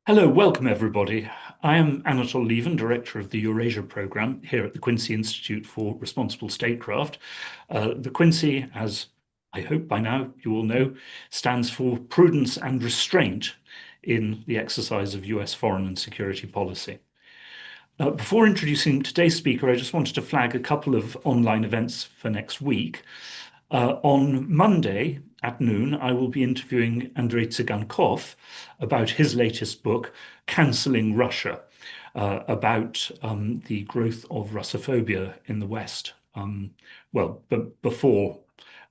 Hello, welcome everybody. I am Anatol Lieven, Director of the Eurasia Programme here at the Quincy Institute for Responsible Statecraft. The Quincy, as I hope by now you all know, stands for prudence and restraint in the exercise of US foreign and security policy. Before introducing today's speaker, I just wanted to flag a couple of online events for next week. On Monday at noon, I will be interviewing Andrei Tsigankov about his latest book, Cancelling Russia, about the growth of Russophobia in the West, before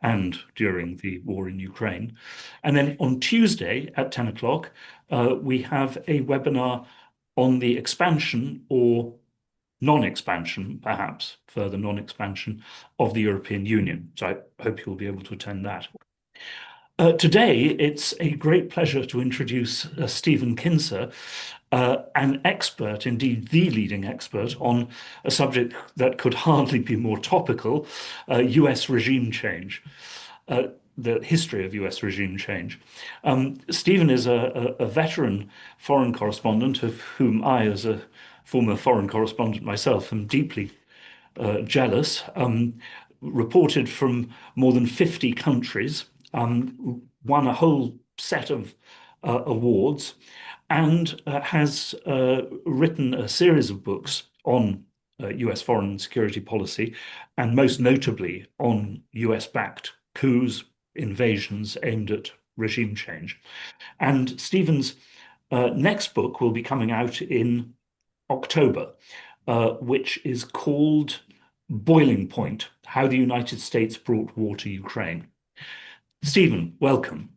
and during the war in Ukraine. And then on Tuesday at 10 o'clock, we have a webinar on the expansion or non-expansion, perhaps further non-expansion of the European Union. So I hope you'll be able to attend that. Today, it's a great pleasure to introduce Stephen Kinzer, an expert, indeed the leading expert, on a subject that could hardly be more topical, US regime change. The history of US regime change. Stephen is a veteran foreign correspondent of whom I, as a former foreign correspondent myself, am deeply jealous, reported from more than 50 countries, won a whole set of awards, and has written a series of books on US foreign and security policy, and most notably on US-backed coups, invasions aimed at regime change. And Stephen's next book will be coming out in October, which is called Boiling Point: How the United States Brought War to Ukraine. Stephen, welcome.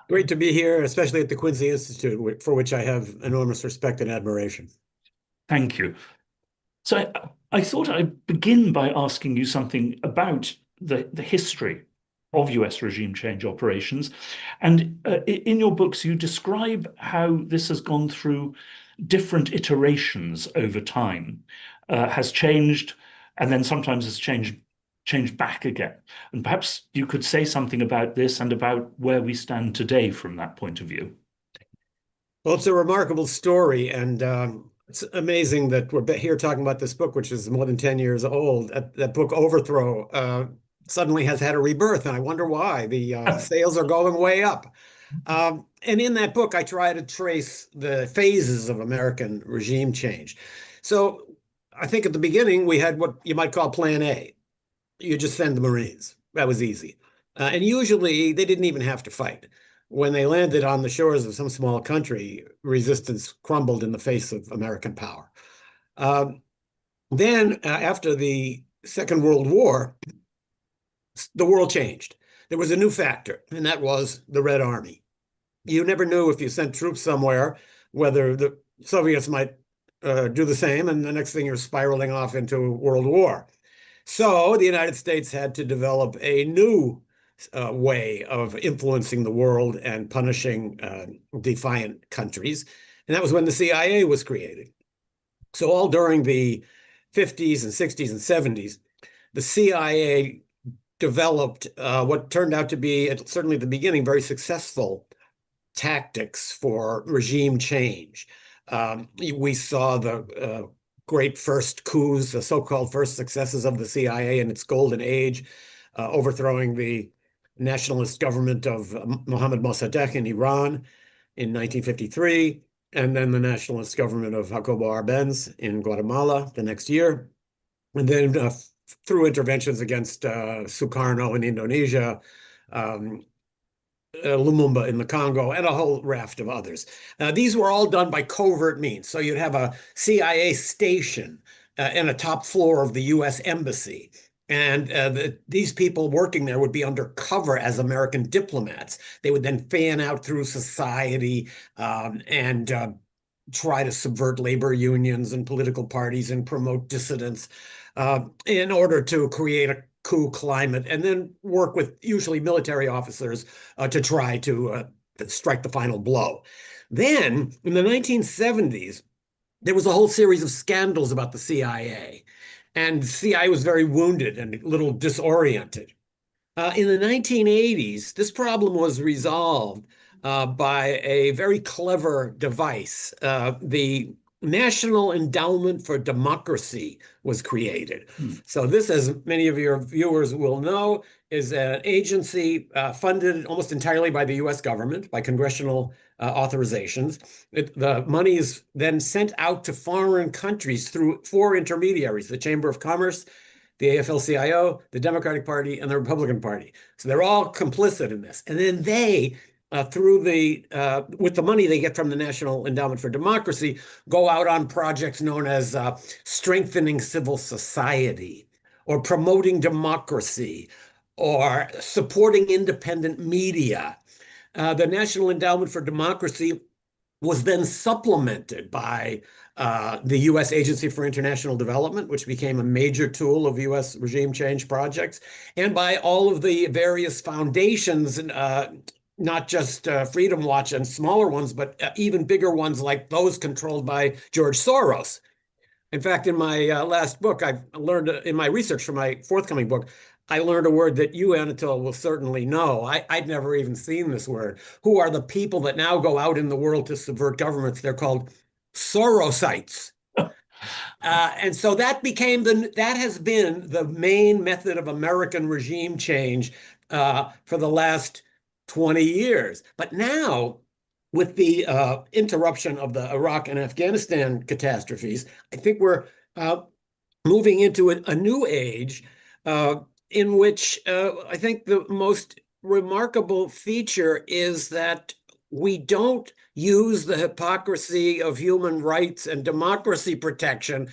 Great to be here, especially at the Quincy Institute, for which I have enormous respect and admiration. Thank you. So I thought I'd begin by asking you something about the history of US regime change operations. And in your books, you describe how this has gone through different iterations over time, has changed, and then sometimes has changed back again. And perhaps you could say something about this and about where we stand today from that point of view. Well, it's a remarkable story, and it's amazing that we're here talking about this book, which is more than 10 years old. That book, Overthrow, suddenly has had a rebirth, and I wonder why. The sales are going way up. And in that book, I try to trace the phases of American regime change. So I think at the beginning, we had what you might call Plan A. You just send the Marines. That was easy. And usually they didn't even have to fight. When they landed on the shores of some small country, resistance crumbled in the face of American power. Then, after the Second World War, the world changed. There was a new factor, and that was the Red Army. You never knew if you sent troops somewhere whether the Soviets might do the same, and the next thing you're spiraling off into World War. So the United States had to develop a new way of influencing the world and punishing defiant countries. And that was when the CIA was created. So all during the 50s and 60s and 70s, the CIA developed what turned out to be, certainly at the beginning, very successful tactics for regime change. We saw the great first coups, the so-called first successes of the CIA in its golden age, overthrowing the nationalist government of Mohammad Mossadegh in Iran in 1953, and then the nationalist government of Jacobo Arbenz in Guatemala the next year. And then through interventions against Sukarno in Indonesia, Lumumba in the Congo, and a whole raft of others. These were all done by covert means. So you'd have a CIA station in a top floor of the US Embassy. And these people working there would be undercover as American diplomats. They would then fan out through society and try to subvert labor unions and political parties and promote dissidents in order to create a coup climate, and then work with usually military officers to try to strike the final blow. Then in the 1970s, there was a whole series of scandals about the CIA, and the CIA was very wounded and a little disoriented. In the 1980s, this problem was resolved by a very clever device. The National Endowment for Democracy was created. Hmm. So this, as many of your viewers will know, is an agency funded almost entirely by the US government, by congressional authorizations. The money is then sent out to foreign countries through four intermediaries: the Chamber of Commerce, the AFL-CIO, the Democratic Party, and the Republican Party. So they're all complicit in this. And then they, with the money they get from the National Endowment for Democracy, go out on projects known as strengthening civil society, or promoting democracy, or supporting independent media. The National Endowment for Democracy was then supplemented by the U.S. Agency for International Development, which became a major tool of U.S. regime change projects, and by all of the various foundations, not just Freedom Watch and smaller ones, but even bigger ones like those controlled by George Soros. In fact, in my last book, I've learned in my research for my forthcoming book, I learned a word that you, Anatol, will certainly know. I'd never even seen this word. Who are the people that now go out in the world to subvert governments? They're called Sorosites. And so that has been the main method of American regime change for the last 20 years. But now, with the interruption of the Iraq and Afghanistan catastrophes, I think we're moving into a new age in which I think the most remarkable feature is that we don't use the hypocrisy of human rights and democracy protection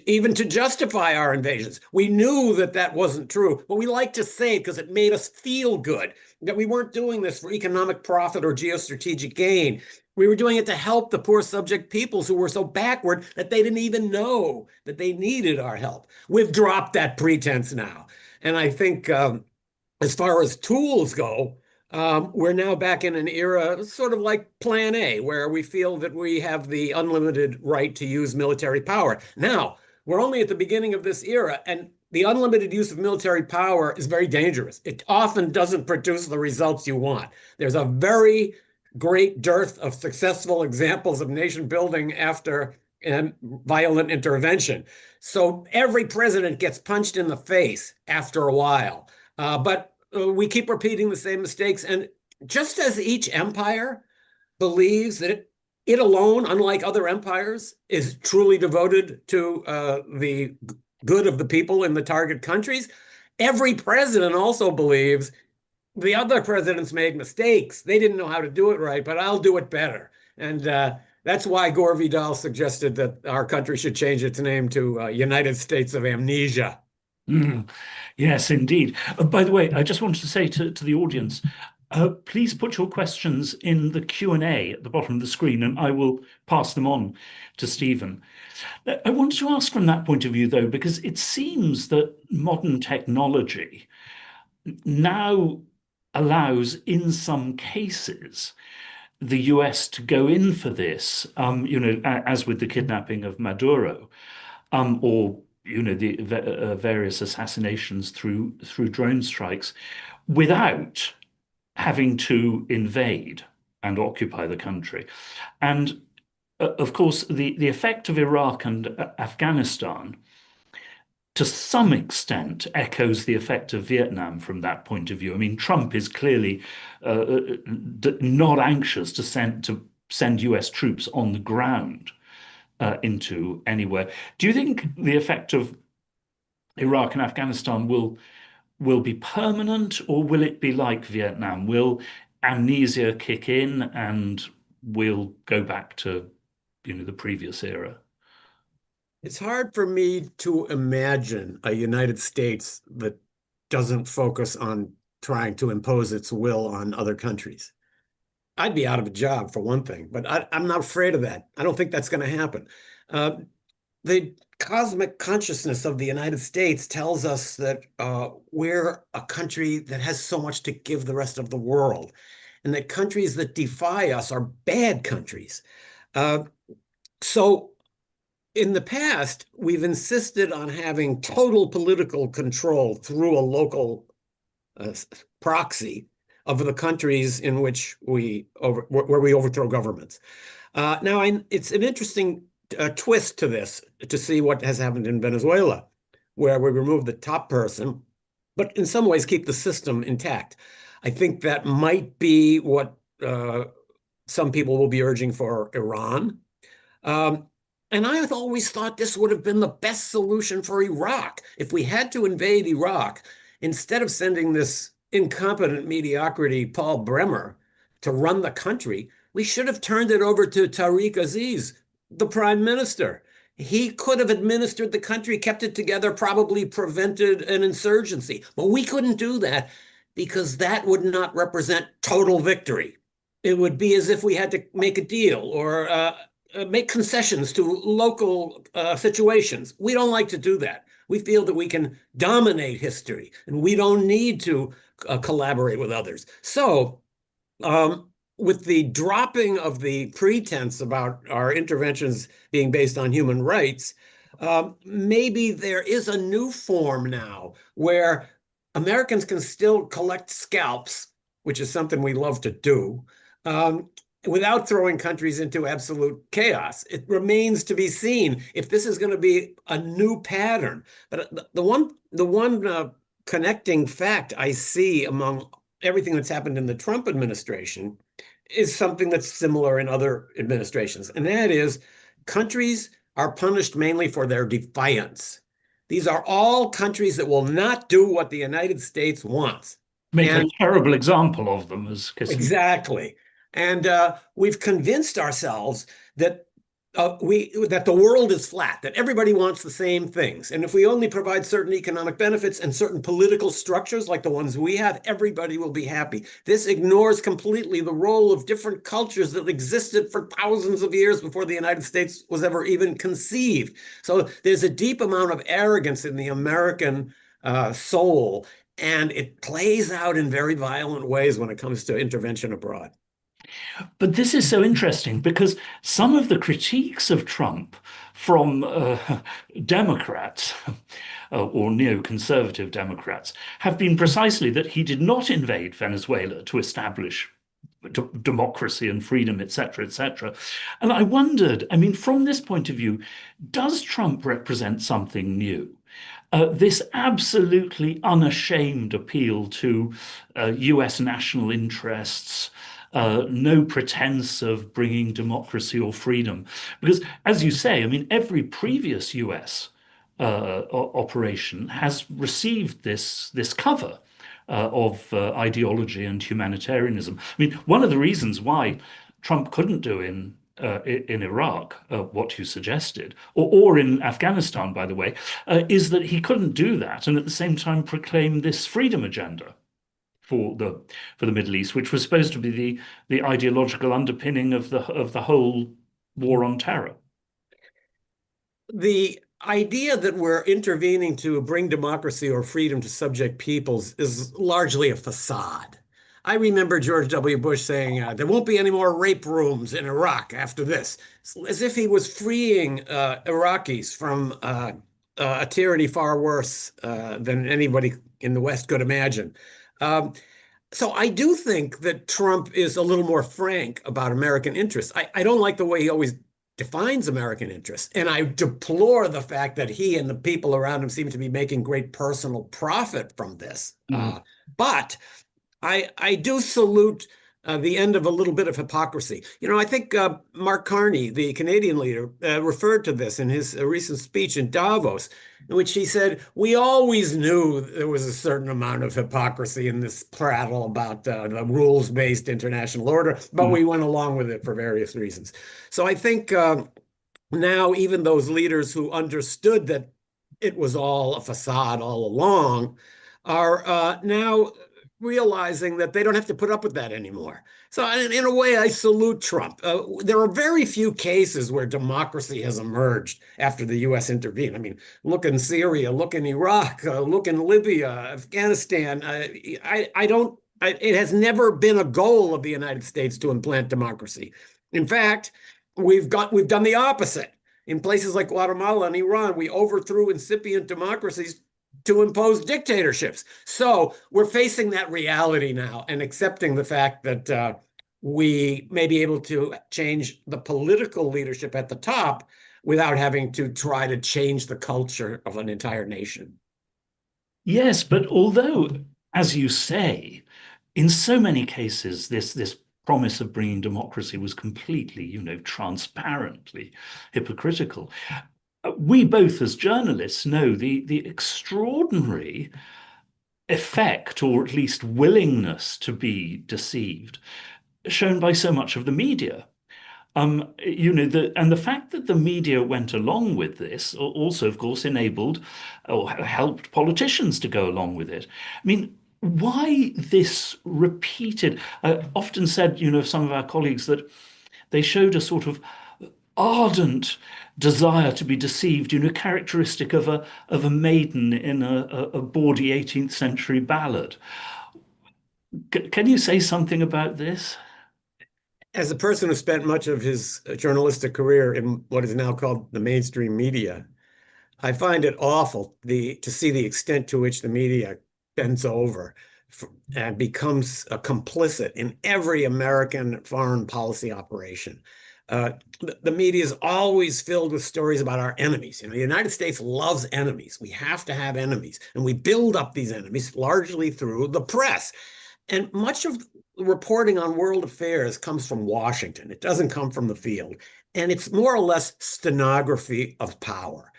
even to justify our invasions. We knew that that wasn't true, but we like to say it because it made us feel good that we weren't doing this for economic profit or geostrategic gain. We were doing it to help the poor subject peoples who were so backward that they didn't even know that they needed our help. We've dropped that pretense now. And I think as far as tools go, we're now back in an era sort of like Plan A, where we feel that we have the unlimited right to use military power. Now, we're only at the beginning of this era, and the unlimited use of military power is very dangerous. It often doesn't produce the results you want. There's a very great dearth of successful examples of nation building after violent intervention. So every president gets punched in the face after a while. But we keep repeating the same mistakes. And just as each empire believes that it alone, unlike other empires, is truly devoted to the good of the people in the target countries, every president also believes the other presidents made mistakes. They didn't know how to do it right, but I'll do it better. And that's why Gore Vidal suggested that our country should change its name to United States of Amnesia. Mm. Yes, indeed. By the way, I just wanted to say to the audience, please put your questions in the Q&A at the bottom of the screen, and I will pass them on to Stephen. I wanted to ask from that point of view, though, because it seems that modern technology now allows, in some cases, the US to go in for this, as with the kidnapping of Maduro, or the various assassinations through drone strikes, without having to invade and occupy the country. And of course, the effect of Iraq and Afghanistan, to some extent, echoes the effect of Vietnam from that point of view. I mean, Trump is clearly not anxious to send US troops on the ground into anywhere. Do you think the effect of Iraq and Afghanistan will be permanent, or will it be like Vietnam? Will amnesia kick in and we'll go back to the previous era? It's hard for me to imagine a United States that doesn't focus on trying to impose its will on other countries. I'd be out of a job for one thing, but I'm not afraid of that. I don't think that's going to happen. The cosmic consciousness of the United States tells us that we're a country that has so much to give the rest of the world, and that countries that defy us are bad countries. So in the past, we've insisted on having total political control through a local proxy of the countries in which where we overthrow governments. Now, it's an interesting twist to this to see what has happened in Venezuela, where we remove the top person, but in some ways keep the system intact. I think that might be what some people will be urging for Iran. And I have always thought this would have been the best solution for Iraq. If we had to invade Iraq, instead of sending this incompetent mediocrity, Paul Bremer, to run the country, we should have turned it over to Tariq Aziz, the prime minister. He could have administered the country, kept it together, probably prevented an insurgency. But we couldn't do that because that would not represent total victory. It would be as if we had to make a deal or make concessions to local situations. We don't like to do that. We feel that we can dominate history and we don't need to collaborate with others. So with the dropping of the pretense about our interventions being based on human rights, maybe there is a new form now where Americans can still collect scalps, which is something we love to do, without throwing countries into absolute chaos. It remains to be seen if this is going to be a new pattern. But the one connecting fact I see among everything that's happened in the Trump administration is something that's similar in other administrations, and that is countries are punished mainly for their defiance. These are all countries that will not do what the United States wants. Make a terrible example of them, as Kissinger. Exactly. And we've convinced ourselves that that the world is flat, that everybody wants the same things. And if we only provide certain economic benefits and certain political structures like the ones we have, everybody will be happy. This ignores completely the role of different cultures that existed for thousands of years before the United States was ever even conceived. So there's a deep amount of arrogance in the American soul, and it plays out in very violent ways when it comes to intervention abroad. But this is so interesting because some of the critiques of Trump from Democrats or neoconservative Democrats have been precisely that he did not invade Venezuela to establish democracy and freedom, etc., etc. And I wondered, I mean, from this point of view, does Trump represent something new? This absolutely unashamed appeal to US national interests, no pretense of bringing democracy or freedom. Because, as you say, I mean, every previous US operation has received this cover of ideology and humanitarianism. I mean, one of the reasons why Trump couldn't do in Iraq what you suggested, or in Afghanistan, by the way, is that he couldn't do that and at the same time proclaim this freedom agenda for the Middle East, which was supposed to be the ideological underpinning of the whole war on terror. The idea that we're intervening to bring democracy or freedom to subject peoples is largely a facade. I remember George W. Bush saying there won't be any more rape rooms in Iraq after this, as if he was freeing Iraqis from a tyranny far worse than anybody in the West could imagine. So I do think that Trump is a little more frank about American interests. I don't like the way he always defines American interests, and I deplore the fact that he and the people around him seem to be making great personal profit from this. But I do salute the end of a little bit of hypocrisy. You know, I think Mark Carney, the Canadian leader, referred to this in his recent speech in Davos, in which he said, we always knew there was a certain amount of hypocrisy in this prattle about the rules-based international order, but we went along with it for various reasons. So I think now even those leaders who understood that it was all a facade all along are now realizing that they don't have to put up with that anymore. So in a way, I salute Trump. There are very few cases where democracy has emerged after the U.S. intervened. I mean, look in Syria, look in Iraq, look in Libya, Afghanistan. It has never been a goal of the United States to implant democracy. In fact, we've done the opposite. In places like Guatemala and Iran, we overthrew incipient democracies to impose dictatorships. So we're facing that reality now and accepting the fact that we may be able to change the political leadership at the top without having to try to change the culture of an entire nation. Yes, but although, as you say, in so many cases, this promise of bringing democracy was completely, transparently hypocritical. We both, as journalists, know the extraordinary effect, or at least willingness to be deceived, shown by so much of the media. And the fact that the media went along with this also, of course, enabled or helped politicians to go along with it. I mean, why this repeated? I often said, of some of our colleagues that they showed a sort of ardent desire to be deceived, characteristic of a maiden in a bawdy 18th century ballad. Can you say something about this? As a person who spent much of his journalistic career in what is now called the mainstream media, I find it awful to see the extent to which the media bends over and becomes a complicit in every American foreign policy operation. The media is always filled with stories about our enemies. The United States loves enemies. We have to have enemies, and we build up these enemies largely through the press. And much of the reporting on world affairs comes from Washington. It doesn't come from the field. And it's more or less stenography of power.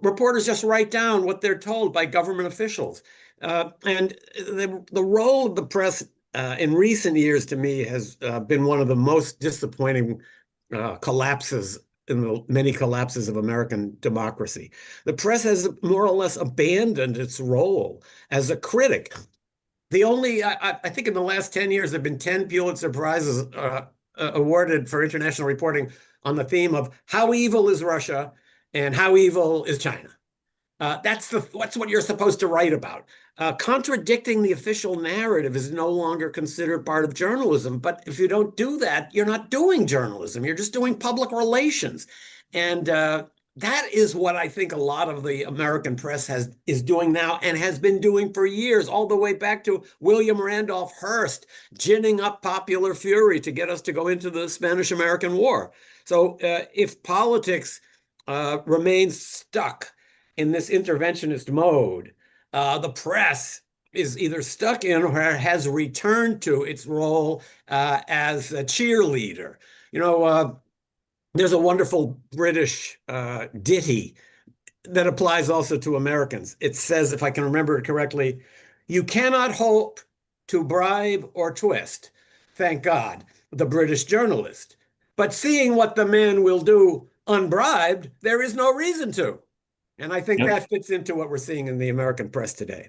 Reporters just write down what they're told by government officials. And the role of the press in recent years, to me, has been one of the most disappointing collapses in the many collapses of American democracy. The press has more or less abandoned its role as a critic. I think in the last 10 years, there have been 10 Pulitzer Prizes awarded for international reporting on the theme of how evil is Russia and how evil is China. That's what you're supposed to write about. Contradicting the official narrative is no longer considered part of journalism. But if you don't do that, you're not doing journalism. You're just doing public relations. And that is what I think a lot of the American press is doing now and has been doing for years, all the way back to William Randolph Hearst ginning up popular fury to get us to go into the Spanish-American War. So if politics remains stuck in this interventionist mode, the press is either stuck in or has returned to its role as a cheerleader. There's a wonderful British ditty that applies also to Americans. It says, if I can remember it correctly, you cannot hope to bribe or twist, thank God, the British journalist. But seeing what the man will do unbribed, there is no reason to. And I think Yep. that fits into what we're seeing in the American press today.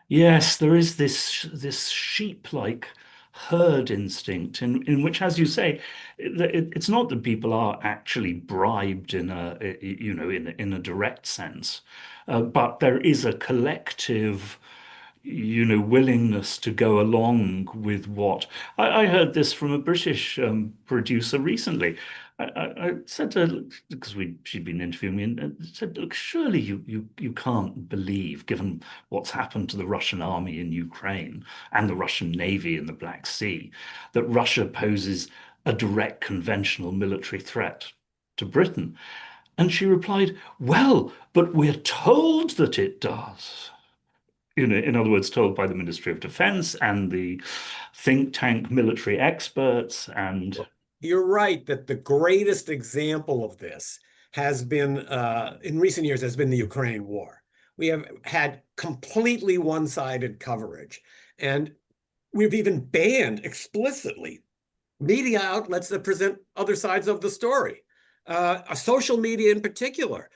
Yes, there is this sheep-like herd instinct in which, as you say, it's not that people are actually bribed in a direct sense, but there is a collective willingness to go along with what I heard this from a British producer recently. I said to her, because she'd been interviewing me, and said, "Look, surely you can't believe, given what's happened to the Russian army in Ukraine and the Russian navy in the Black Sea, that Russia poses a direct conventional military threat to Britain." And she replied, "Well, but we're told that it does." In other words, told by the Ministry of Defense and the think tank military experts. And you're right that the greatest example of this has been, in recent years, has been the Ukraine war. We have had completely one-sided coverage, and we've even banned explicitly media outlets that present other sides of the story. Social media in particular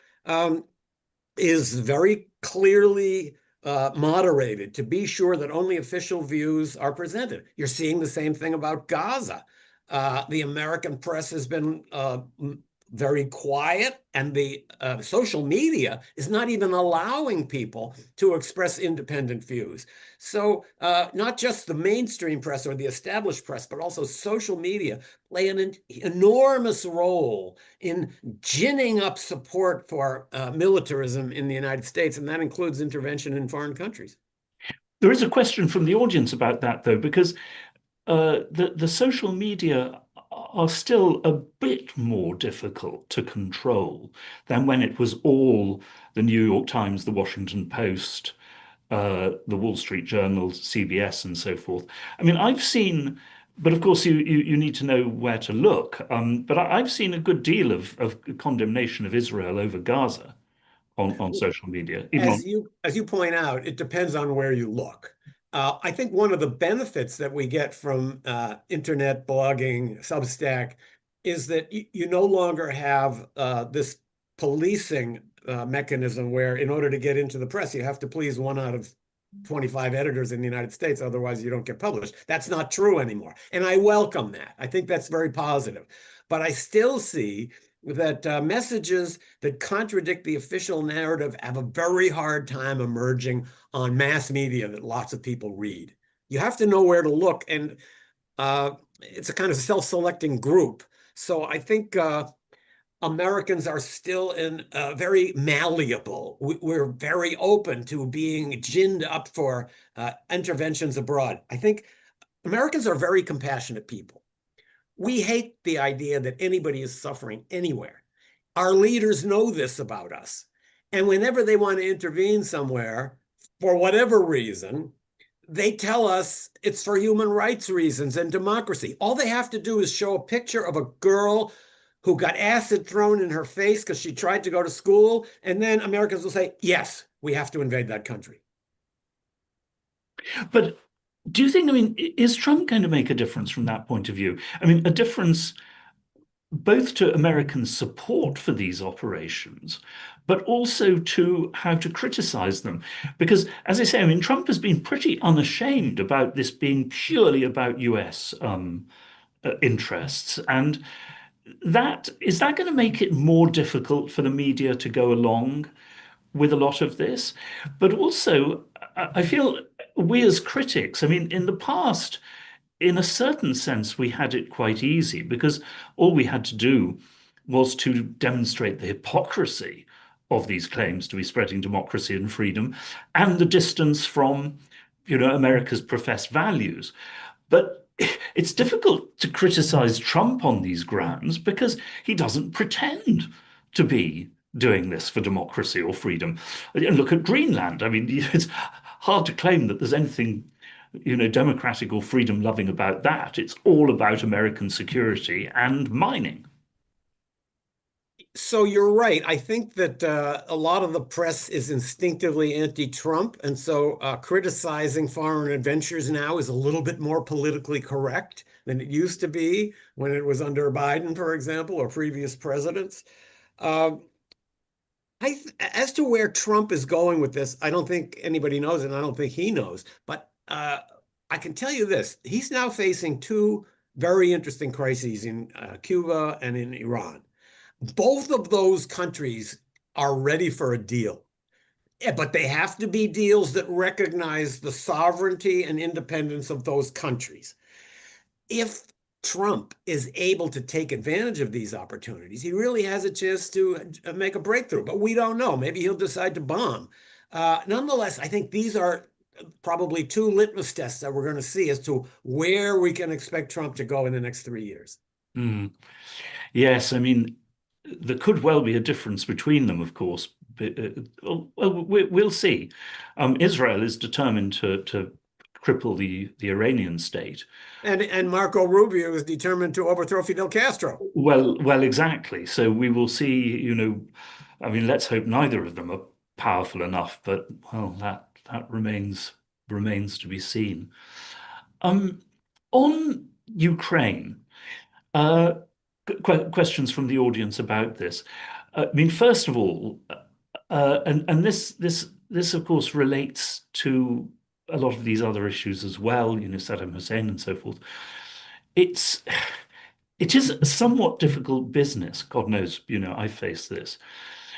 is very clearly moderated to be sure that only official views are presented. You're seeing the same thing about Gaza. The American press has been very quiet, and the social media is not even allowing people to express independent views. So not just the mainstream press or the established press, but also social media play an enormous role in ginning up support for militarism in the United States, and that includes intervention in foreign countries. There is a question from the audience about that, though, because the social media are still a bit more difficult to control than when it was all the New York Times, the Washington Post, the Wall Street Journal, CBS, and so forth. I mean, I've seen, but of course, you need to know where to look. But I've seen a good deal of condemnation of Israel over Gaza on social media, even on. As you point out, it depends on where you look. I think one of the benefits that we get from internet blogging, Substack, is that you no longer have this policing mechanism where, in order to get into the press, you have to please one out of 25 editors in the United States, otherwise you don't get published. That's not true anymore. And I welcome that. I think that's very positive. But I still see that messages that contradict the official narrative have a very hard time emerging on mass media that lots of people read. You have to know where to look, and it's a kind of self-selecting group. So I think Americans are still very malleable. We're very open to being ginned up for interventions abroad. I think Americans are very compassionate people. We hate the idea that anybody is suffering anywhere. Our leaders know this about us. And whenever they want to intervene somewhere, for whatever reason, they tell us it's for human rights reasons and democracy. All they have to do is show a picture of a girl who got acid thrown in her face because she tried to go to school. And then Americans will say, yes, we have to invade that country. But do you think, I mean, is Trump going to make a difference from that point of view? I mean, a difference both to American support for these operations, but also to how to criticize them. Because, as I say, I mean, Trump has been pretty unashamed about this being purely about US interests. And that is that going to make it more difficult for the media to go along with a lot of this? But also, I feel we as critics, I mean, in the past, in a certain sense, we had it quite easy because all we had to do was to demonstrate the hypocrisy of these claims to be spreading democracy and freedom and the distance from, America's professed values. But it's difficult to criticize Trump on these grounds because he doesn't pretend to be doing this for democracy or freedom. And look at Greenland. I mean, it's hard to claim that there's anything democratic or freedom loving about that. It's all about American security and mining. So you're right. I think that a lot of the press is instinctively anti-Trump, and so criticizing foreign adventures now is a little bit more politically correct than it used to be when it was under Biden, for example, or previous presidents. Uh, as to where Trump is going with this, I don't think anybody knows, and I don't think he knows. But I can tell you this: he's now facing two very interesting crises in Cuba and in Iran. Both of those countries are ready for a deal, but they have to be deals that recognize the sovereignty and independence of those countries. If Trump is able to take advantage of these opportunities, he really has a chance to make a breakthrough, but we don't know. Maybe he'll decide to bomb. Nonetheless, I think these are probably two litmus tests that we're going to see as to where we can expect Trump to go in the next 3 years. Mm. Yes, I mean, there could well be a difference between them, of course. But, well, we'll see. Israel is determined to cripple the Iranian state. And Marco Rubio is determined to overthrow Fidel Castro. Well, exactly. So we will see, I mean, let's hope neither of them are powerful enough, but well, that remains to be seen. On Ukraine, uh, questions from the audience about this. I mean, first of all, and this of course relates to a lot of these other issues as well, Saddam Hussein and so forth. It's it is a somewhat difficult business. God knows, I face this.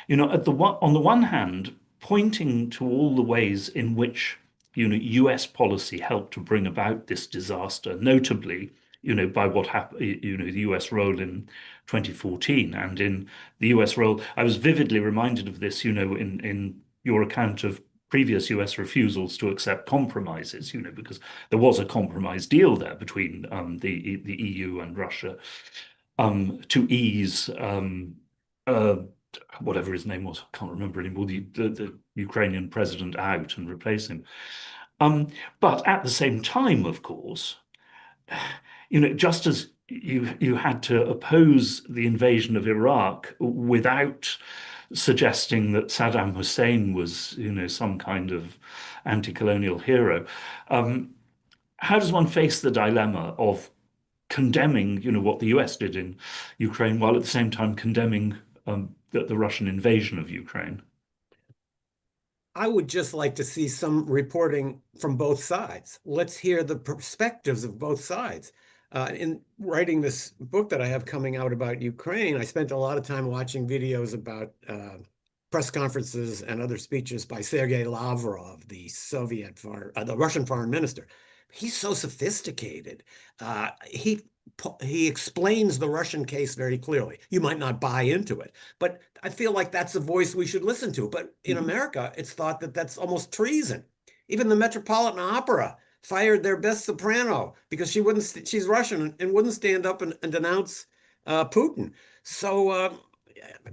On the one hand, pointing to all the ways in which, US policy helped to bring about this disaster, notably, by what happened, the US role in 2014 and in the US role. I was vividly reminded of this, in your account of previous US refusals to accept compromises, because there was a compromise deal there between the EU and Russia to ease uh, whatever his name was, I can't remember anymore, the Ukrainian president out and replace him. But at the same time, of course, just as you had to oppose the invasion of Iraq without suggesting that Saddam Hussein was, some kind of anti-colonial hero. How does one face the dilemma of condemning, what the US did in Ukraine, while at the same time condemning the Russian invasion of Ukraine? I would just like to see some reporting from both sides. Let's hear the perspectives of both sides. In writing this book that I have coming out about Ukraine, I spent a lot of time watching videos about press conferences and other speeches by Sergei Lavrov, the Russian foreign minister. He's so sophisticated. He explains the Russian case very clearly. You might not buy into it, but I feel like that's a voice we should listen to. But in America, it's thought that that's almost treason. Even the Metropolitan Opera fired their best soprano because she's Russian and wouldn't stand up and denounce Putin. So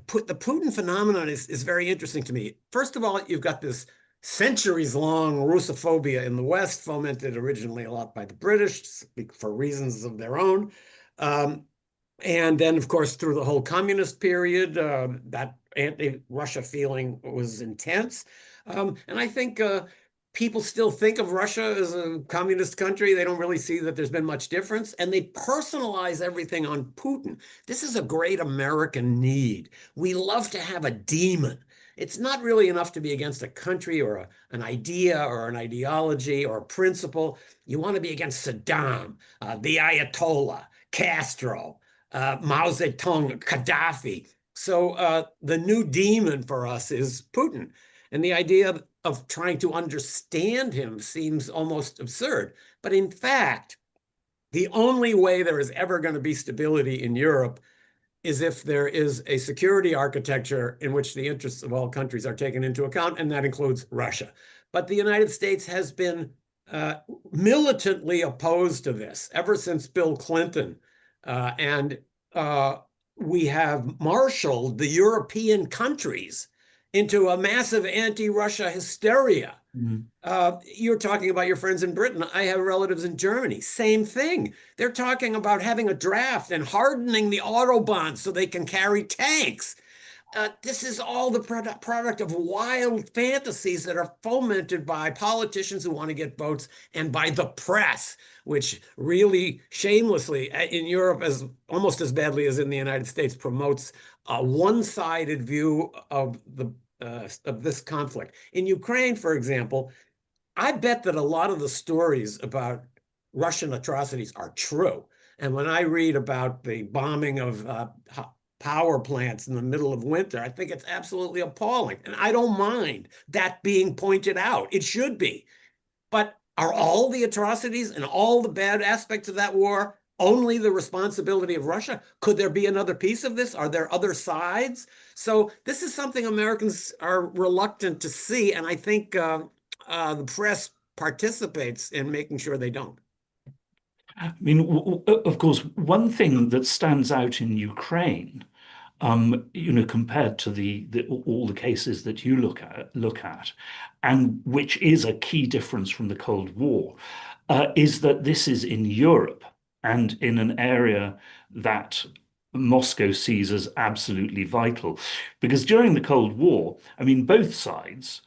the Putin phenomenon is very interesting to me. First of all, you've got this centuries-long Russophobia in the West, fomented originally a lot by the British for reasons of their own. And then, of course, through the whole communist period, that anti-Russia feeling was intense. And I think people still think of Russia as a communist country. They don't really see that there's been much difference. And they personalize everything on Putin. This is a great American need. We love to have a demon. It's not really enough to be against a country or an idea or an ideology or a principle. You want to be against Saddam, the Ayatollah, Castro, Mao Zedong, Gaddafi. So the new demon for us is Putin. And the idea of trying to understand him seems almost absurd. But in fact, the only way there is ever going to be stability in Europe is if there is a security architecture in which the interests of all countries are taken into account, and that includes Russia. But the United States has been militantly opposed to this ever since Bill Clinton. And we have marshaled the European countries into a massive anti-Russia hysteria. You're talking about your friends in Britain. I have relatives in Germany. Same thing. They're talking about having a draft and hardening the Autobahn so they can carry tanks. This is all the product of wild fantasies that are fomented by politicians who want to get votes and by the press, which really shamelessly in Europe, as almost as badly as in the United States, promotes a one-sided view of this conflict. In Ukraine, for example, I bet that a lot of the stories about Russian atrocities are true. And when I read about the bombing of power plants in the middle of winter, I think it's absolutely appalling. And I don't mind that being pointed out. It should be. But are all the atrocities and all the bad aspects of that war only the responsibility of Russia? Could there be another piece of this? Are there other sides? So this is something Americans are reluctant to see, and I think the press participates in making sure they don't. I mean, of course, one thing that stands out in Ukraine, compared to all the cases that you look at, and which is a key difference from the Cold War, is that this is in Europe and in an area that Moscow sees as absolutely vital. Because during the Cold War, I mean, both sides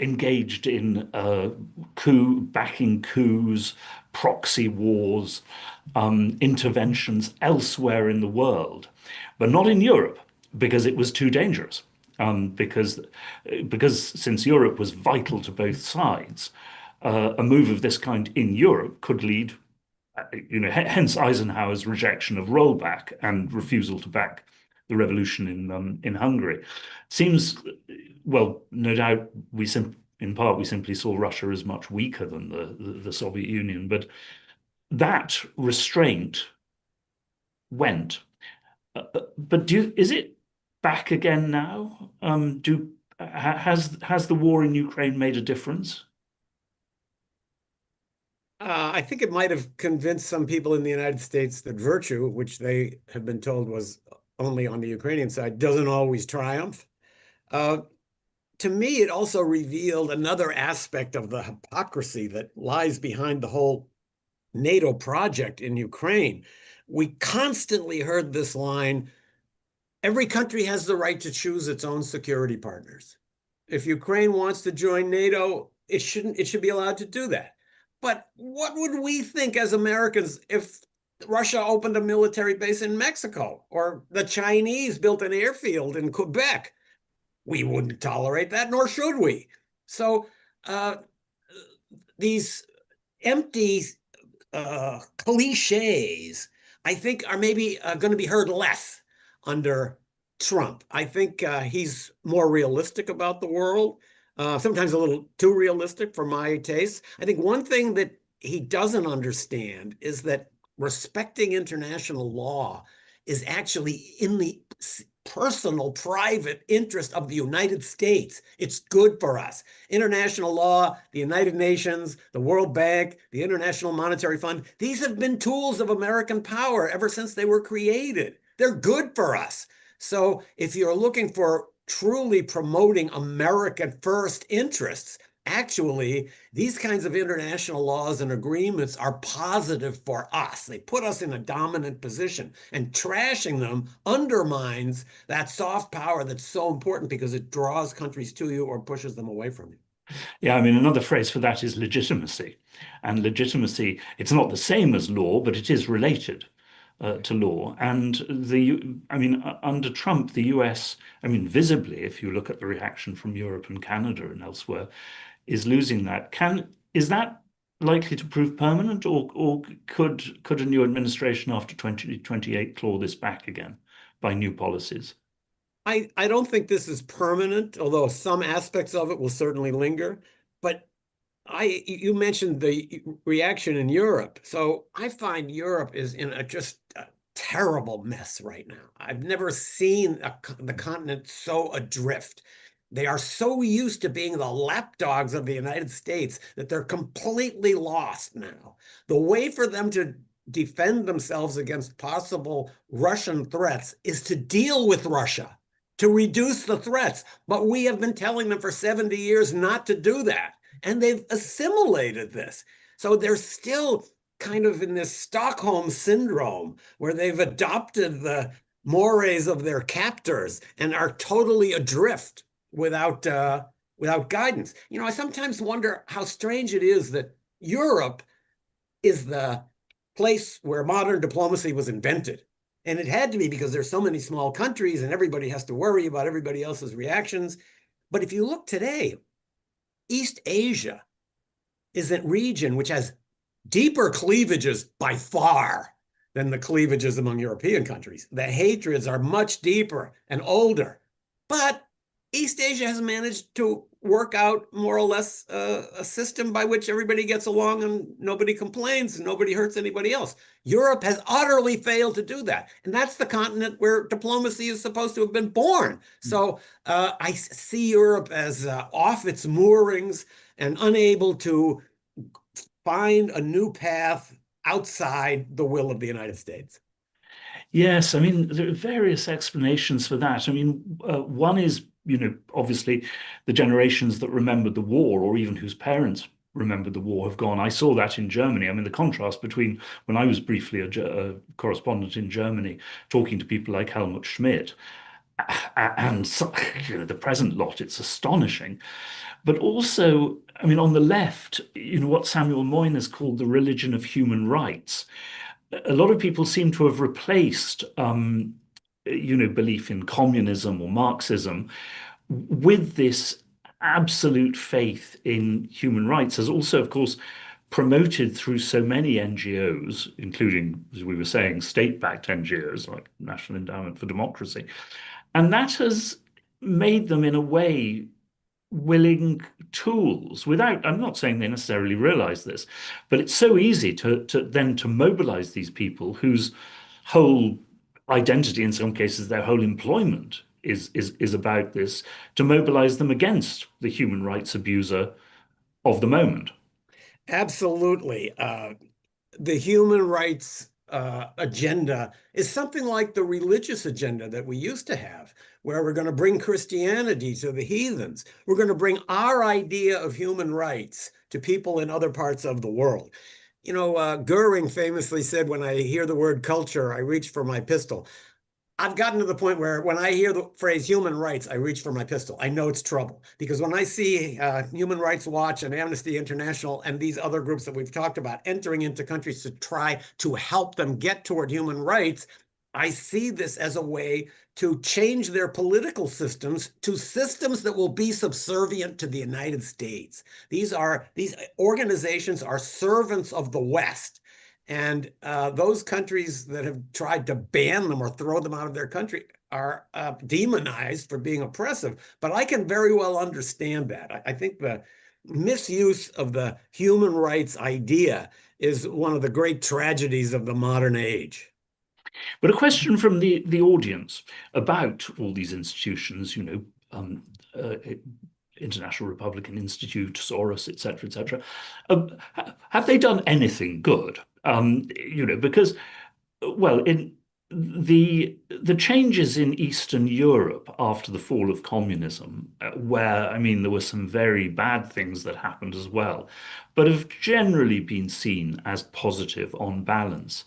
engaged in backing coups, proxy wars, interventions elsewhere in the world, but not in Europe because it was too dangerous. Because since Europe was vital to both sides, a move of this kind in Europe could lead hence Eisenhower's rejection of rollback and refusal to back the revolution in Hungary. Seems, well, no doubt in part we simply saw Russia as much weaker than the Soviet Union, but that restraint went. But is it back again now? Has the war in Ukraine made a difference? I think it might have convinced some people in the United States that virtue, which they have been told was only on the Ukrainian side, doesn't always triumph. Uh, to me, it also revealed another aspect of the hypocrisy that lies behind the whole NATO project in Ukraine. We constantly heard this line, every country has the right to choose its own security partners. If Ukraine wants to join NATO, it should be allowed to do that. But what would we think as Americans if Russia opened a military base in Mexico or the Chinese built an airfield in Quebec? We wouldn't tolerate that, nor should we. So these empty cliches, I think, are maybe going to be heard less under Trump. I think he's more realistic about the world, sometimes a little too realistic for my taste. I think one thing that he doesn't understand is that respecting international law is actually in the personal, private interest of the United States. It's good for us. International law, the United Nations, the World Bank, the International Monetary Fund, these have been tools of American power ever since they were created. They're good for us. So if you're looking for truly promoting American first interests, actually, these kinds of international laws and agreements are positive for us. They put us in a dominant position, and trashing them undermines that soft power that's so important because it draws countries to you or pushes them away from you. Yeah, I mean, another phrase for that is legitimacy. And legitimacy, it's not the same as law, but it is related to law. And under Trump, the US, I mean, visibly, if you look at the reaction from Europe and Canada and elsewhere, is losing that. Is that likely to prove permanent, or could a new administration after 2028 claw this back again by new policies? I don't think this is permanent, although some aspects of it will certainly linger. But you mentioned the reaction in Europe. So I find Europe is in just a terrible mess right now. I've never seen the continent so adrift. They are so used to being the lapdogs of the United States that they're completely lost now. The way for them to defend themselves against possible Russian threats is to deal with Russia, to reduce the threats. But we have been telling them for 70 years not to do that. And they've assimilated this. So they're still kind of in this Stockholm syndrome where they've adopted the mores of their captors and are totally adrift without guidance. I sometimes wonder how strange it is that Europe is the place where modern diplomacy was invented. And it had to be because there's so many small countries and everybody has to worry about everybody else's reactions. But if you look today, East Asia is a region which has deeper cleavages by far than the cleavages among European countries. The hatreds are much deeper and older. But East Asia has managed to work out more or less a system by which everybody gets along and nobody complains and nobody hurts anybody else. Europe has utterly failed to do that. And that's the continent where diplomacy is supposed to have been born. So I see Europe as off its moorings and unable to find a new path outside the will of the United States. Yes, I mean, there are various explanations for that. I mean, one is, obviously the generations that remembered the war or even whose parents remembered the war have gone. I saw that in Germany. I mean, the contrast between when I was briefly a correspondent in Germany, talking to people like Helmut Schmidt and the present lot, it's astonishing. But also, I mean, on the left, what Samuel Moyn has called the religion of human rights. A lot of people seem to have replaced, belief in communism or Marxism with this absolute faith in human rights, as also, of course, promoted through so many NGOs, including, as we were saying, state-backed NGOs like National Endowment for Democracy. And that has made them, in a way, willing tools without, I'm not saying they necessarily realize this, but it's so easy to mobilize these people whose whole identity, in some cases, their whole employment is about this, to mobilize them against the human rights abuser of the moment. Absolutely. The human rights agenda is something like the religious agenda that we used to have, where we're going to bring Christianity to the heathens. We're going to bring our idea of human rights to people in other parts of the world. You know, Goering famously said, when I hear the word culture, I reach for my pistol. I've gotten to the point where when I hear the phrase human rights, I reach for my pistol. I know it's trouble, because when I see Human Rights Watch and Amnesty International and these other groups that we've talked about entering into countries to try to help them get toward human rights, I see this as a way to change their political systems to systems that will be subservient to the United States. These organizations are servants of the West. And those countries that have tried to ban them or throw them out of their country are demonized for being oppressive. But I can very well understand that. I think the misuse of the human rights idea is one of the great tragedies of the modern age. But a question from the audience about all these institutions, International Republican Institute, Soros, etc., etc. Have they done anything good? Because, well, in the changes in Eastern Europe after the fall of communism, where, I mean, there were some very bad things that happened as well, but have generally been seen as positive on balance.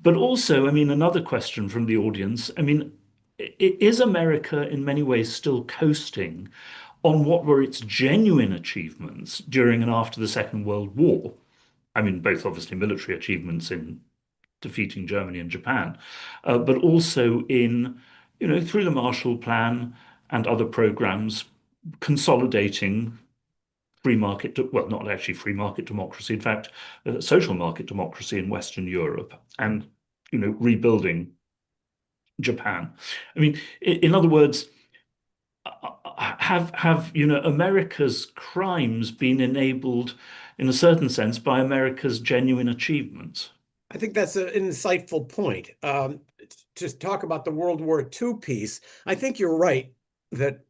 But also, I mean, another question from the audience, I mean, is America in many ways still coasting on what were its genuine achievements during and after the Second World War? I mean, both obviously military achievements in defeating Germany and Japan, but also in, through the Marshall Plan and other programs, consolidating free market, well, not actually free market democracy, in fact, social market democracy in Western Europe, and, rebuilding Japan. I mean, in other words, have America's crimes been enabled in a certain sense by America's genuine achievements? I think that's an insightful point. To talk about the World War II piece, I think you're right that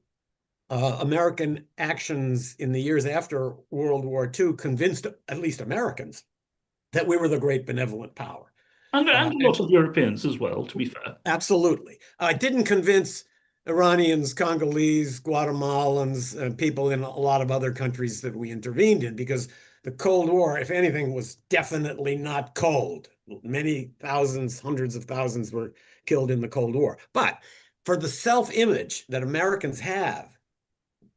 American actions in the years after World War II convinced at least Americans that we were the great benevolent power. And a lot of Europeans as well, to be fair. Absolutely. It didn't convince Iranians, Congolese, Guatemalans, people in a lot of other countries that we intervened in, because the Cold War, if anything, was definitely not cold. Many thousands, hundreds of thousands were killed in the Cold War. But for the self-image that Americans have,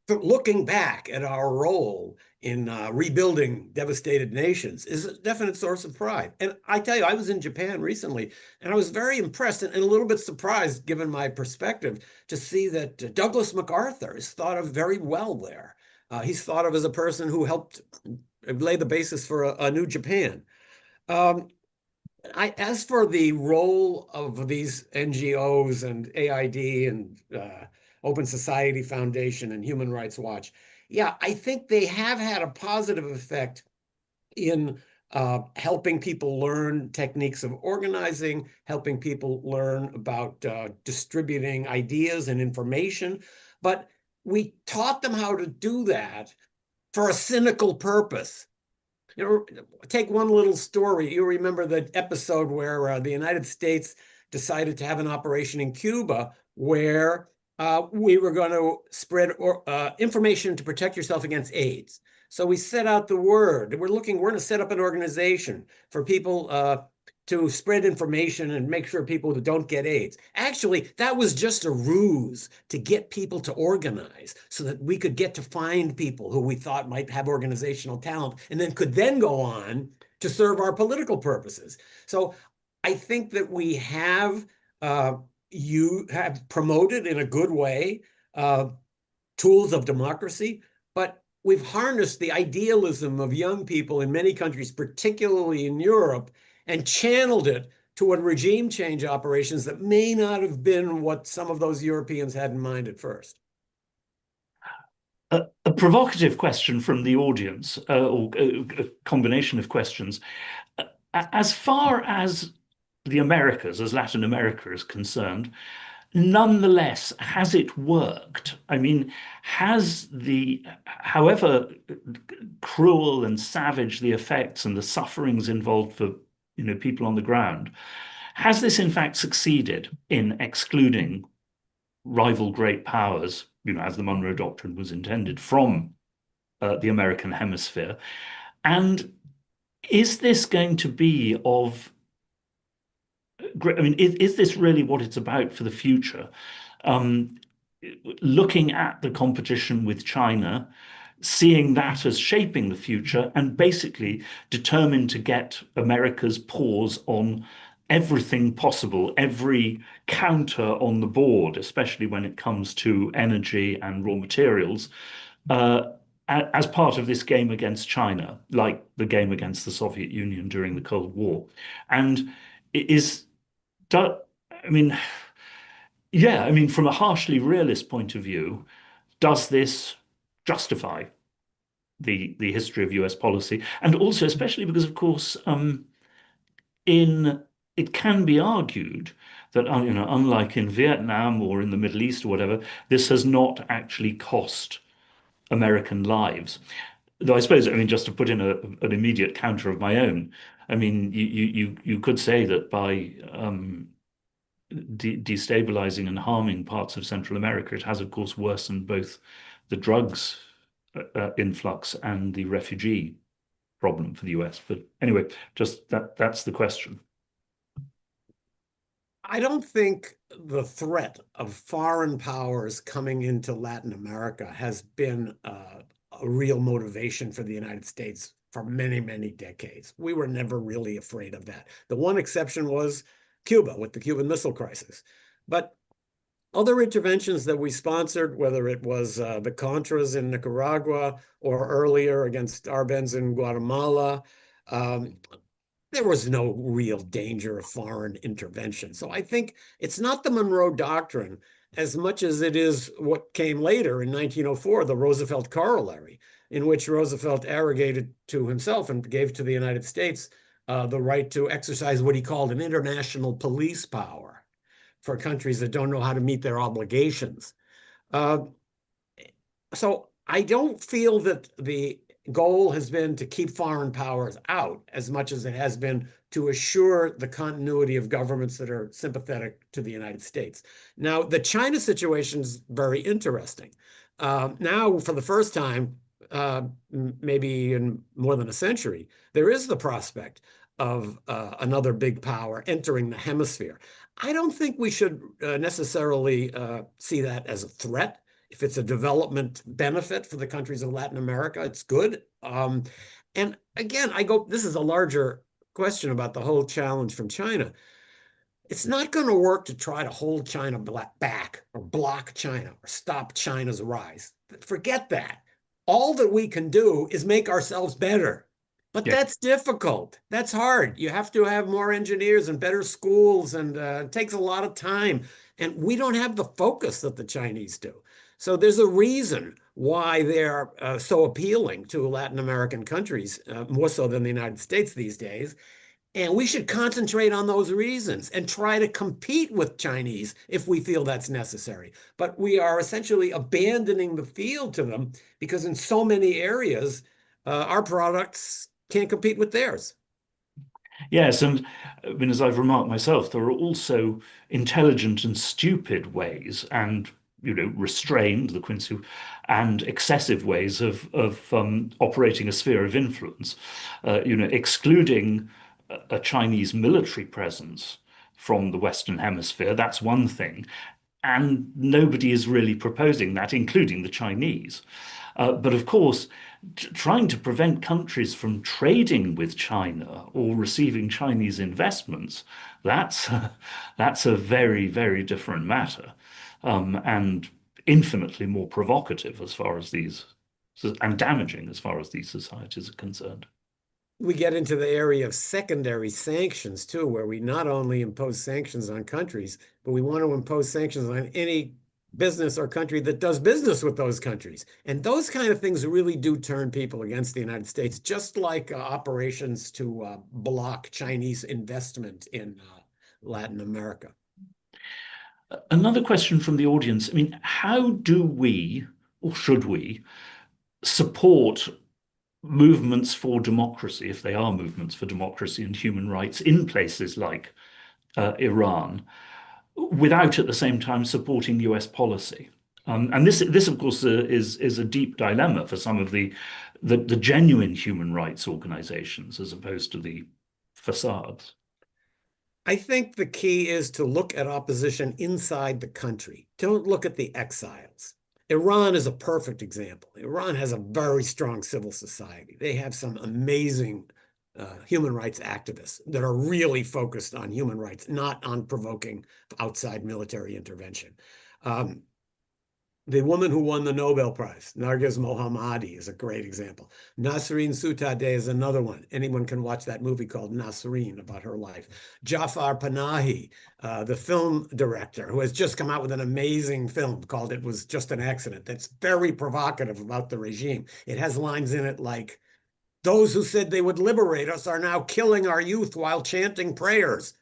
looking back at our role in rebuilding devastated nations is a definite source of pride. And I tell you, I was in Japan recently, and I was very impressed and a little bit surprised, given my perspective, to see that Douglas MacArthur is thought of very well there. He's thought of as a person who helped lay the basis for a new Japan. As for the role of these NGOs and AID and Open Society Foundation and Human Rights Watch, yeah, I think they have had a positive effect in helping people learn techniques of organizing, helping people learn about distributing ideas and information. But we taught them how to do that for a cynical purpose. Take one little story. You remember the episode where the United States decided to have an operation in Cuba where we were going to spread information to protect yourself against AIDS. So we set out the word. We're going to set up an organization for people to spread information and make sure people don't get AIDS. Actually, that was just a ruse to get people to organize so that we could get to find people who we thought might have organizational talent and then could then go on to serve our political purposes. So I think that we have you have promoted in a good way tools of democracy, but we've harnessed the idealism of young people in many countries, particularly in Europe, and channeled it toward regime change operations that may not have been what some of those Europeans had in mind at first. A provocative question from the audience, or a combination of questions. As far as the Americas, as Latin America is concerned, nonetheless, has it worked? I mean, however cruel and savage the effects and the sufferings involved for, people on the ground, has this in fact succeeded in excluding rival great powers, as the Monroe Doctrine was intended, from the American hemisphere? And is this going to be of I mean, is this really what it's about for the future? Um, Looking at the competition with China, seeing that as shaping the future, and basically determined to get America's paws on everything possible, every counter on the board, especially when it comes to energy and raw materials, uh, as part of this game against China, like the game against the Soviet Union during the Cold War. And it is, I mean, yeah, I mean, from a harshly realist point of view, does this justify the history of US policy? And also, especially because, of course, in it can be argued that, unlike in Vietnam or in the Middle East or whatever, this has not actually cost American lives. Though I suppose, I mean, just to put in an immediate counter of my own, I mean, you could say that by destabilizing and harming parts of Central America, it has, of course, worsened both the drugs influx and the refugee problem for the US. But anyway, just that's the question. I don't think the threat of foreign powers coming into Latin America has been a real motivation for the United States for many, many decades. We were never really afraid of that. The one exception was Cuba with the Cuban Missile Crisis. But other interventions that we sponsored, whether it was the Contras in Nicaragua or earlier against Arbenz in Guatemala, um, there was no real danger of foreign intervention. So I think it's not the Monroe Doctrine as much as it is what came later in 1904, the Roosevelt Corollary, in which Roosevelt arrogated to himself and gave to the United States the right to exercise what he called an international police power for countries that don't know how to meet their obligations. Uh, so I don't feel that the goal has been to keep foreign powers out as much as it has been to assure the continuity of governments that are sympathetic to the United States. Now, the China situation is very interesting. Now, for the first time, maybe in more than a century, there is the prospect of another big power entering the hemisphere. I don't think we should necessarily see that as a threat. If it's a development benefit for the countries of Latin America, it's good. And again, this is a larger question about the whole challenge from China. It's not going to work to try to hold China back or block China or stop China's rise. Forget that. All that we can do is make ourselves better. But Yeah. that's difficult. That's hard. You have to have more engineers and better schools, and it takes a lot of time. And we don't have the focus that the Chinese do. So there's a reason why they're so appealing to Latin American countries, more so than the United States these days. And we should concentrate on those reasons and try to compete with Chinese if we feel that's necessary. But we are essentially abandoning the field to them because in so many areas, our products can't compete with theirs. Yes, and I mean, as I've remarked myself, there are also intelligent and stupid ways, and restrained, the Quincy, and excessive ways of operating a sphere of influence. Excluding a Chinese military presence from the Western Hemisphere, that's one thing. And nobody is really proposing that, including the Chinese. But of course, trying to prevent countries from trading with China or receiving Chinese investments, that's that's a very, very different matter, and infinitely more provocative as far as these and damaging as far as these societies are concerned. We get into the area of secondary sanctions too, where we not only impose sanctions on countries, but we want to impose sanctions on any business or country that does business with those countries. And those kind of things really do turn people against the United States, just like operations to block Chinese investment in Latin America. Another question from the audience. I mean, how do we, or should we, support movements for democracy, if they are movements for democracy and human rights in places like Iran, without at the same time supporting US policy? And this, of course, is a deep dilemma for some of the genuine human rights organizations as opposed to the facades. I think the key is to look at opposition inside the country. Don't look at the exiles. Iran is a perfect example. Iran has a very strong civil society. They have some amazing human rights activists that are really focused on human rights, not on provoking outside military intervention. The woman who won the Nobel Prize, Narges Mohammadi, is a great example. Nasrin Sotoudeh is another one. Anyone can watch that movie called Nasrin about her life. Jafar Panahi, the film director, who has just come out with an amazing film called It Was Just an Accident, that's very provocative about the regime. It has lines in it like, "Those who said they would liberate us are now killing our youth while chanting prayers."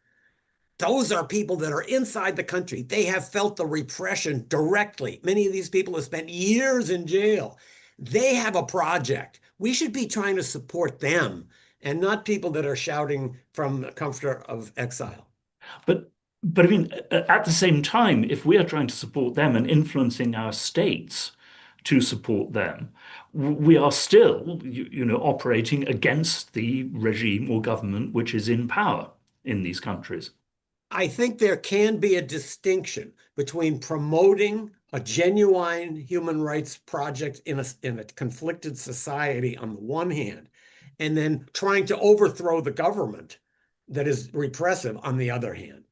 Those are people that are inside the country. They have felt the repression directly. Many of these people have spent years in jail. They have a project. We should be trying to support them and not people that are shouting from the comfort of exile. But I mean, at the same time, if we are trying to support them and influencing our states to support them, we are still, operating against the regime or government which is in power in these countries. I think there can be a distinction between promoting a genuine human rights project in a conflicted society on the one hand, and then trying to overthrow the government that is repressive on the other hand.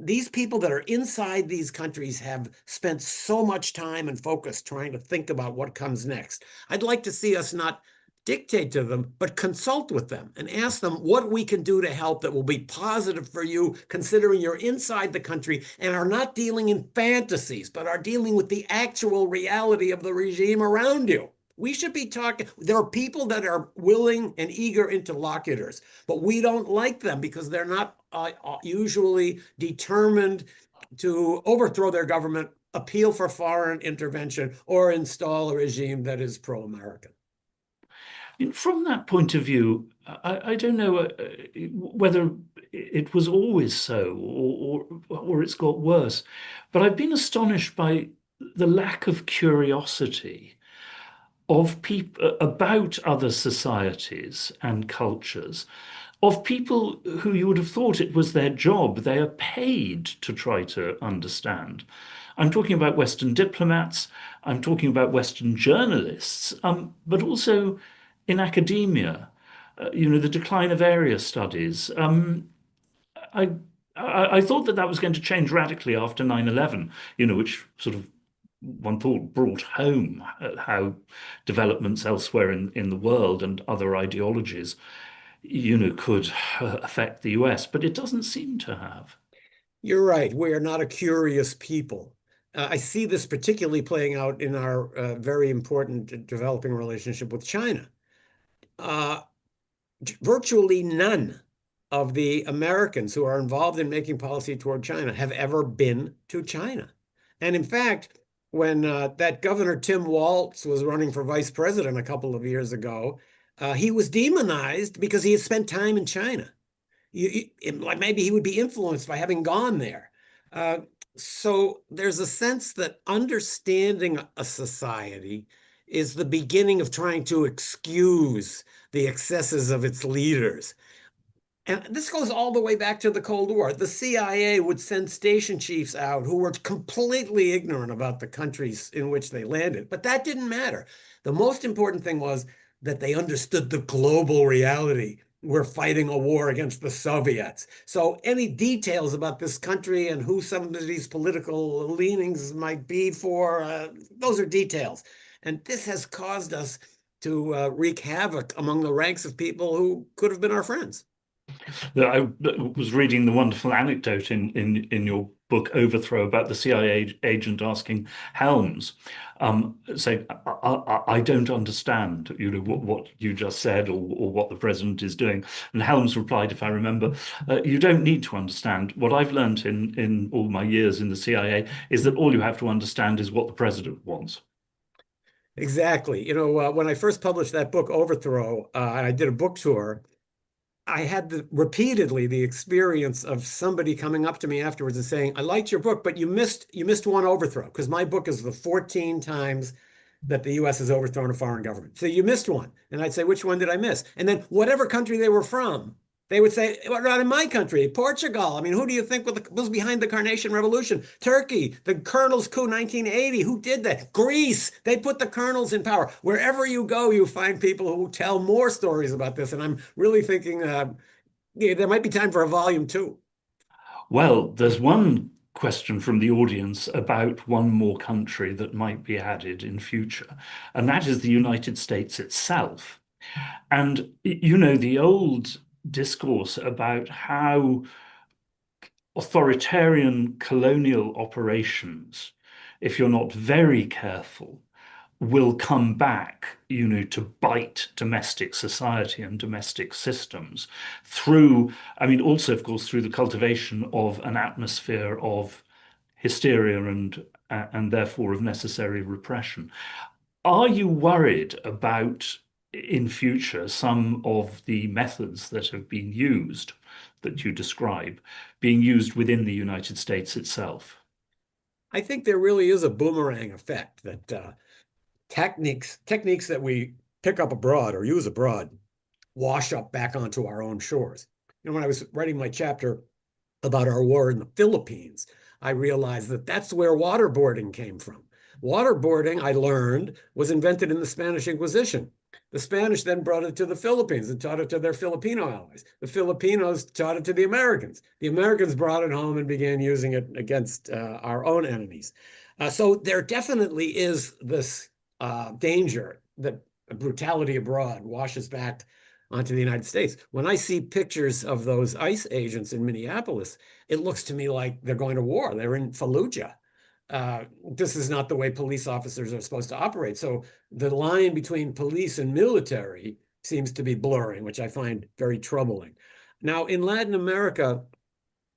These people that are inside these countries have spent so much time and focus trying to think about what comes next. I'd like to see us not dictate to them, but consult with them and ask them what we can do to help that will be positive for you, considering you're inside the country and are not dealing in fantasies, but are dealing with the actual reality of the regime around you. We should be talking. There are people that are willing and eager interlocutors, but we don't like them because they're not usually determined to overthrow their government, appeal for foreign intervention, or install a regime that is pro-American. From that point of view, I don't know whether it was always so or it's got worse, but I've been astonished by the lack of curiosity of people about other societies and cultures, of people who you would have thought it was their job. They are paid to try to understand. I'm talking about Western diplomats, I'm talking about Western journalists, but also in academia, the decline of area studies. I thought that was going to change radically after 9/11, which sort of one thought brought home how developments elsewhere in the world and other ideologies, could affect the US, but it doesn't seem to have. You're right. We are not a curious people. I see this particularly playing out in our very important developing relationship with China. Virtually none of the Americans who are involved in making policy toward China have ever been to China. And in fact, when that Governor Tim Walz was running for vice president a couple of years ago, he was demonized because he had spent time in China. Maybe he would be influenced by having gone there. So there's a sense that understanding a society is the beginning of trying to excuse the excesses of its leaders. And this goes all the way back to the Cold War. The CIA would send station chiefs out who were completely ignorant about the countries in which they landed. But that didn't matter. The most important thing was that they understood the global reality we're fighting a war against the Soviets. So any details about this country and who some of these political leanings might be for, those are details. And this has caused us to wreak havoc among the ranks of people who could have been our friends. I was reading the wonderful anecdote in your book Overthrow about the CIA agent asking Helms, saying, I don't understand, what you just said or what the president is doing." And Helms replied, if I remember, "You don't need to understand. What I've learned in all my years in the CIA is that all you have to understand is what the president wants." Exactly. When I first published that book, Overthrow, I did a book tour. I had repeatedly the experience of somebody coming up to me afterwards and saying, "I liked your book, but you missed one overthrow," because my book is the 14 times that the US has overthrown a foreign government. So you missed one. And I'd say, "Which one did I miss?" And then whatever country they were from, they would say, "Well, not in my country, Portugal. I mean, who do you think was behind the Carnation Revolution? Turkey, the Colonel's coup 1980. Who did that? Greece. They put the colonels in power." Wherever you go, you find people who tell more stories about this. And I'm really thinking yeah, there might be time for a volume two. Well, there's one question from the audience about one more country that might be added in future, and that is the United States itself. And the old discourse about how authoritarian colonial operations, if you're not very careful, will come back, to bite domestic society and domestic systems through, I mean, also, of course, through the cultivation of an atmosphere of hysteria and therefore of necessary repression. Are you worried about, in future, some of the methods that have been used, that you describe, being used within the United States itself? I think there really is a boomerang effect that techniques that we pick up abroad or use abroad wash up back onto our own shores. When I was writing my chapter about our war in the Philippines, I realized that that's where waterboarding came from. Waterboarding, I learned, was invented in the Spanish Inquisition. The Spanish then brought it to the Philippines and taught it to their Filipino allies. The Filipinos taught it to the Americans. The Americans brought it home and began using it against our own enemies. So there definitely is this danger that brutality abroad washes back onto the United States. When I see pictures of those ICE agents in Minneapolis, it looks to me like they're going to war. They're in Fallujah. This is not the way police officers are supposed to operate. So the line between police and military seems to be blurring, which I find very troubling. Now, in Latin America,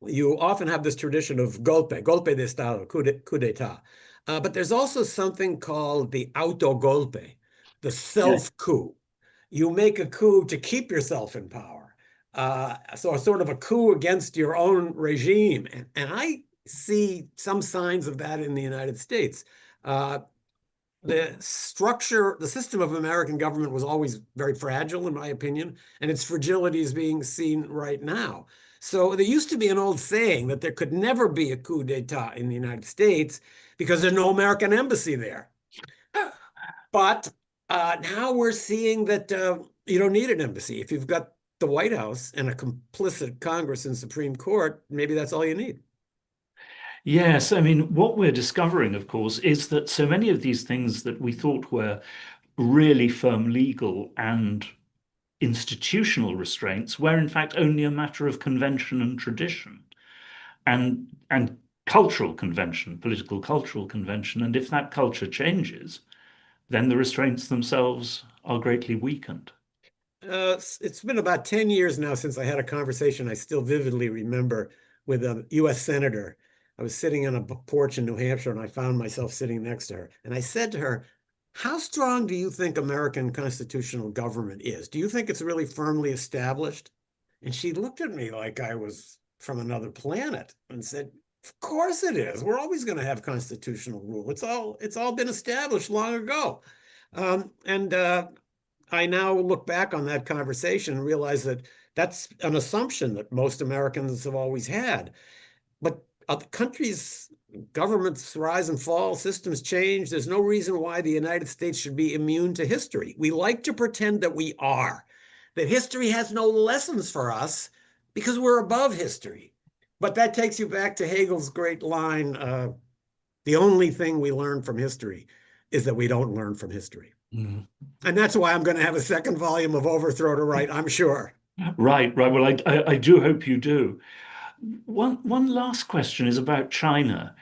you often have this tradition of golpe de Estado, coup d'etat. But there's also something called the autogolpe, the Yeah. self-coup. You make a coup to keep yourself in power. So a sort of a coup against your own regime. And I see some signs of that in the United States. The system of American government was always very fragile, in my opinion, and its fragility is being seen right now. So there used to be an old saying that there could never be a coup d'etat in the United States because there's no American embassy there. But now we're seeing that you don't need an embassy. If you've got the White House and a complicit Congress and Supreme Court, maybe that's all you need. Yes, I mean, what we're discovering, of course, is that so many of these things that we thought were really firm legal and institutional restraints were in fact only a matter of convention and tradition and cultural convention, political cultural convention. And if that culture changes, then the restraints themselves are greatly weakened. It's been about 10 years now since I had a conversation I still vividly remember with a US senator. I was sitting on a porch in New Hampshire and I found myself sitting next to her. And I said to her, "How strong do you think American constitutional government is? Do you think it's really firmly established?" And she looked at me like I was from another planet and said, "Of course it is. We're always going to have constitutional rule. It's all been established long ago." And I now look back on that conversation and realize that that's an assumption that most Americans have always had. But other countries, governments rise and fall, systems change. There's no reason why the United States should be immune to history. We like to pretend that we are. that history has no lessons for us because we're above history. But that takes you back to Hegel's great line, the only thing we learn from history is that we don't learn from history. Mm. And that's why I'm going to have a second volume of Overthrow to write, I'm sure. Right, right. Well, I do hope you do. One last question is about China,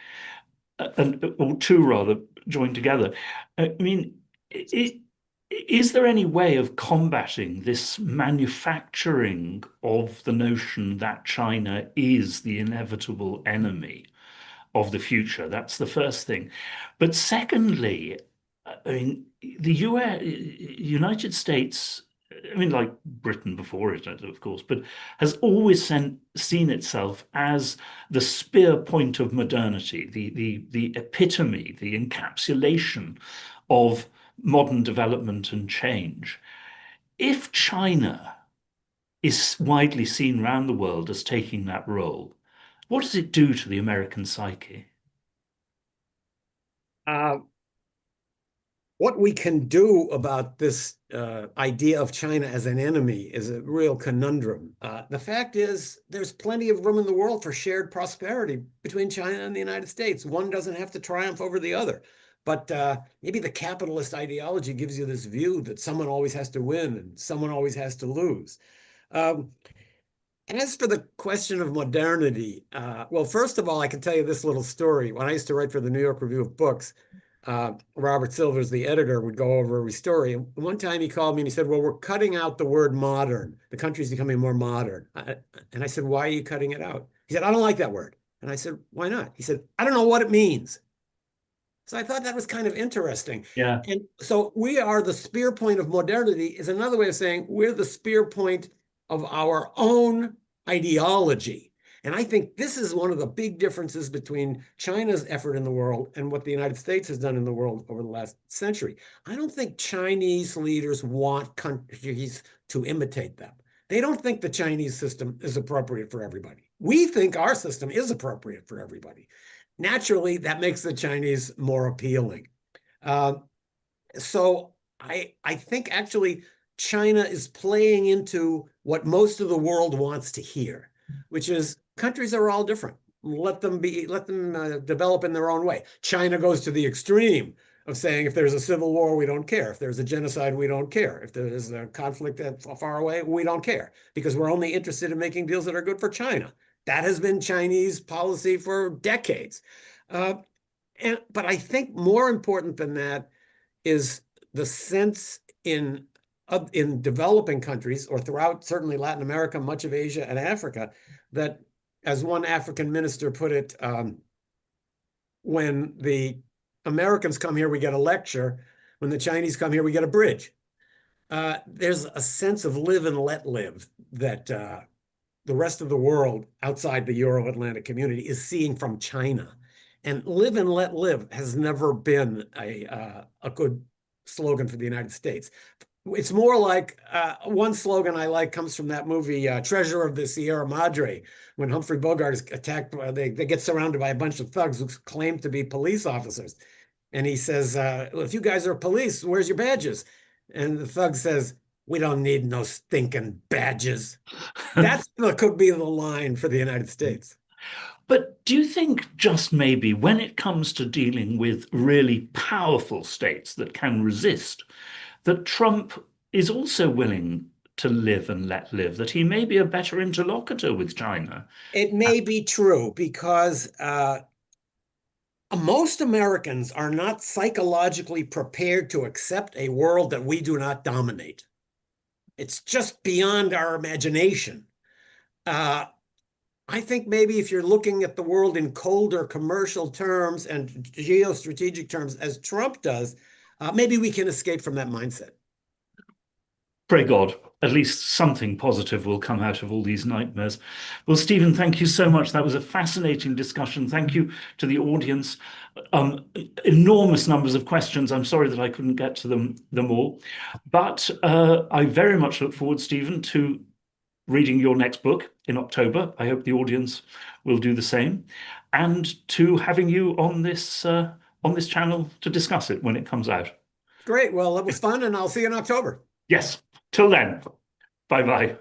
and or two rather joined together. I mean, is there any way of combating this manufacturing of the notion that China is the inevitable enemy of the future? That's the first thing. But secondly, I mean, the US, United States, I mean, like Britain before it, of course, but has always seen itself as the spear point of modernity, the epitome, the encapsulation of modern development and change. If China is widely seen around the world as taking that role, what does it do to the American psyche? Uh, what we can do about this idea of China as an enemy is a real conundrum. The fact is, there's plenty of room in the world for shared prosperity between China and the United States. One doesn't have to triumph over the other. But maybe the capitalist ideology gives you this view that someone always has to win and someone always has to lose. Um, as for the question of modernity, well, first of all, I can tell you this little story. When I used to write for the New York Review of Books, Robert Silvers, the editor, would go over every story. And one time he called me and he said, well, we're cutting out the word modern. The country's becoming more modern. And I said, why are you cutting it out? He said, I don't like that word. And I said, why not? He said, I don't know what it means. So I thought that was kind of interesting. Yeah. And so we are the spear point of modernity is another way of saying we're the spear point of our own ideology. And I think this is one of the big differences between China's effort in the world and what the United States has done in the world over the last century. I don't think Chinese leaders want countries to imitate them. They don't think the Chinese system is appropriate for everybody. We think our system is appropriate for everybody. Naturally, that makes the Chinese more appealing. Uh, so I think actually China is playing into what most of the world wants to hear, which is countries are all different. Let them develop in their own way. China goes to the extreme of saying if there's a civil war, we don't care. If there's a genocide, we don't care. If there's a conflict far away, we don't care because we're only interested in making deals that are good for China. That has been Chinese policy for decades. But I think more important than that is the sense in developing countries or throughout certainly Latin America, much of Asia and Africa, that as one African minister put it, when the Americans come here, we get a lecture. When the Chinese come here, we get a bridge. There's a sense of live and let live that the rest of the world outside the Euro-Atlantic community is seeing from China. And live and let live has never been a good slogan for the United States. It's more like one slogan I like comes from that movie, Treasure of the Sierra Madre, when Humphrey Bogart is attacked. They get surrounded by a bunch of thugs who claim to be police officers. And he says, well, if you guys are police, where's your badges? And the thug says, we don't need no stinking badges. That's could be the line for the United States. But do you think just maybe when it comes to dealing with really powerful states that can resist, that Trump is also willing to live and let live, that he may be a better interlocutor with China? It may be true because most Americans are not psychologically prepared to accept a world that we do not dominate. It's just beyond our imagination. I think maybe if you're looking at the world in colder commercial terms and geostrategic terms, as Trump does, maybe we can escape from that mindset. Pray God, at least something positive will come out of all these nightmares. Well, Stephen, thank you so much. That was a fascinating discussion. Thank you to the audience. Enormous numbers of questions. I'm sorry that I couldn't get to them all. But I very much look forward, Stephen, to reading your next book in October. I hope the audience will do the same, and to having you on this channel to discuss it when it comes out. Great. Well, it was fun, and I'll see you in October. Yes. Till then. Bye-bye.